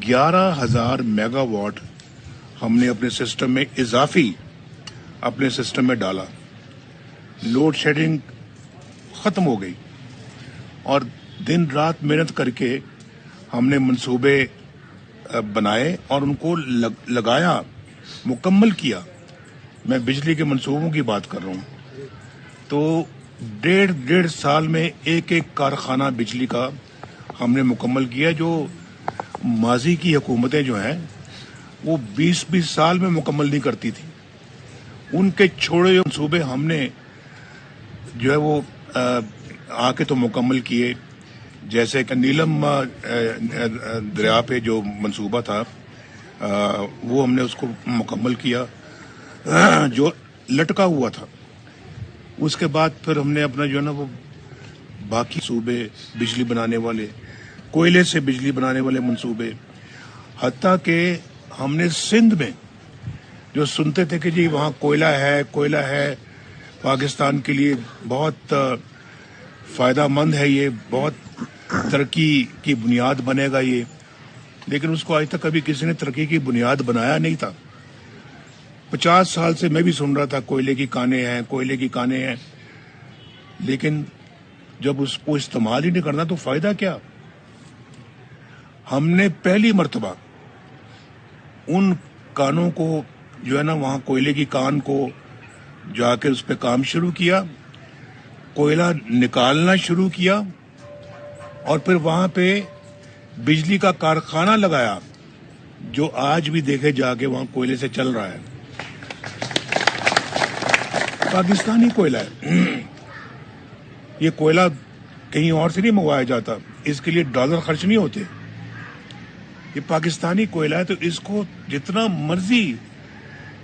11,000 mega watt हमने अपने system में इजाफी अपने सिस्टम में डाला। लोड शेडिंग खत्म हो गई और दिन रात मेहनत करके हमने मंसूबे बनाए और उनको लगाया, मुकम्मल किया। मैं बिजली के मंसूबों की बात कर रहा हूँ। तो डेढ़ साल में एक कारखाना बिजली का हमने मुकम्मल किया, जो माजी की हुकूमतें जो हैं वो 20 साल में मुकम्मल नहीं करती थी। उनके छोड़े हुए मंसूबे हमने जो है वो आके तो मुकम्मल किए। जैसे कि नीलम दरिया पे जो मंसूबा था वो हमने उसको मुकम्मल किया, जो लटका हुआ था। उसके बाद फिर हमने अपना जो है ना वो बाकी सूबे बिजली बनाने वाले, कोयले से बिजली बनाने वाले मंसूबे, हत्ता कि हमने सिंध में जो सुनते थे कि जी वहाँ कोयला है, पाकिस्तान के लिए बहुत फायदामंद है, ये बहुत तरक्की की बुनियाद बनेगा ये, लेकिन उसको आज तक कभी किसी ने तरक्की की बुनियाद बनाया नहीं था। 50 साल से मैं भी सुन रहा था कोयले की कानें हैं, लेकिन जब उसको इस्तेमाल ही नहीं करना तो फायदा क्या। हमने पहली मर्तबा उन कानों को जो है ना वहाँ कोयले की कान को जाकर उस पर काम शुरू किया, कोयला निकालना शुरू किया और फिर वहाँ पे बिजली का कारखाना लगाया, जो आज भी देखे जाके वहाँ कोयले से चल रहा है। पाकिस्तानी कोयला है। ये कोयला कहीं और से नहीं मंगवाया जाता, इसके लिए डॉलर खर्च नहीं होते। ये पाकिस्तानी कोयला है, तो इसको जितना मर्जी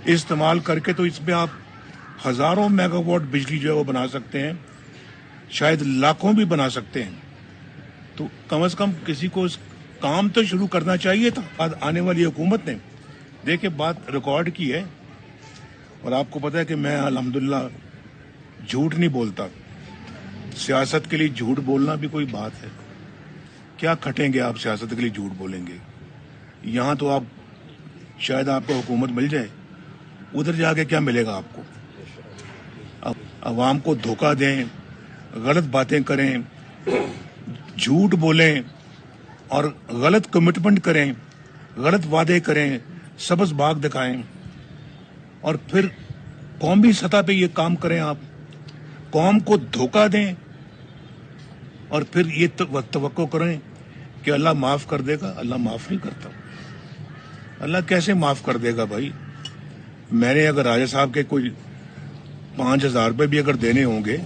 इस्तेमाल करके तो इसमें आप हजारों मेगावाट बिजली जो है वो बना सकते हैं, शायद लाखों भी बना सकते हैं। तो कम से कम किसी को इस काम तो शुरू करना चाहिए था। आज आने वाली हुकूमत ने देखिए बात रिकॉर्ड की है, और आपको पता है कि मैं अल्हम्दुलिल्लाह झूठ नहीं बोलता। सियासत के लिए झूठ बोलना भी कोई बात है? क्या खटेंगे आप सियासत के लिए झूठ बोलेंगे? यहाँ तो आप शायद आपको हुकूमत मिल जाए, उधर जाके क्या मिलेगा आपको? अब अवाम को धोखा दें, गलत बातें करें, झूठ बोलें और गलत कमिटमेंट करें, गलत वादे करें, सबस बाग दिखाएं और फिर कौमी सतह पे ये काम करें, आप कौम को धोखा दें और फिर ये तवक्को करें कि अल्लाह माफ कर देगा। अल्लाह माफ नहीं करता। अल्लाह कैसे माफ कर देगा भाई? मैंने अगर राजा साहब के कोई 5,000 रुपये भी अगर देने होंगे,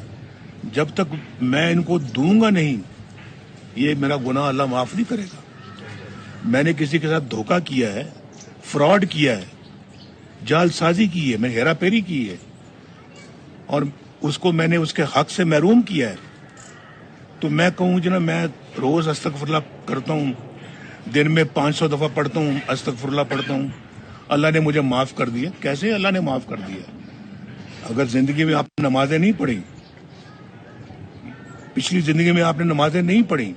जब तक मैं इनको दूंगा नहीं, ये मेरा गुनाह अल्लाह माफ नहीं करेगा। मैंने किसी के साथ धोखा किया है, फ्रॉड किया है, जालसाजी की है, मैंने हेरा फेरी की है और उसको मैंने उसके हक से महरूम किया है, तो मैं कहूँ जना मैं रोज अस्तगफुरुल्लाह करता हूँ, दिन में 500 दफा पढ़ता हूँ, अस्तगफुरुल्लाह पढ़ता हूँ, अल्लाह ने मुझे माफ कर दिया। कैसे अल्लाह ने माफ कर दिया? अगर जिंदगी में आपने नमाजें नहीं पढ़ी, पिछली जिंदगी में आपने नमाजें नहीं पढ़ी,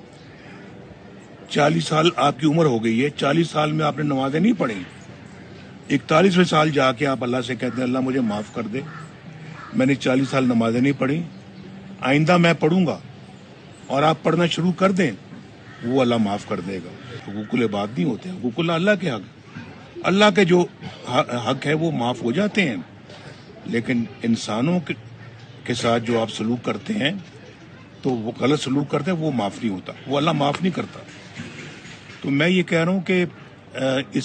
40 साल आपकी उम्र हो गई है, 40 साल में आपने नमाजें नहीं पढ़ी, 41वें साल जाके आप अल्लाह से कहते हैं अल्लाह मुझे माफ कर दे, मैंने 40 साल नमाजें नहीं पढ़ी, आइंदा मैं पढ़ूंगा, और आप पढ़ना शुरू कर दें, वो अल्लाह माफ कर देगा। हुकूकुल इबाद नहीं होते, हुकूकुल अल्लाह के हक, अल्लाह के जो हक है वो माफ हो जाते हैं, लेकिन इंसानों के साथ जो आप सलूक करते हैं, तो वो गलत सलूक करते हैं, वो माफ नहीं होता, वो अल्लाह माफ नहीं करता। तो मैं ये कह रहा हूँ कि इस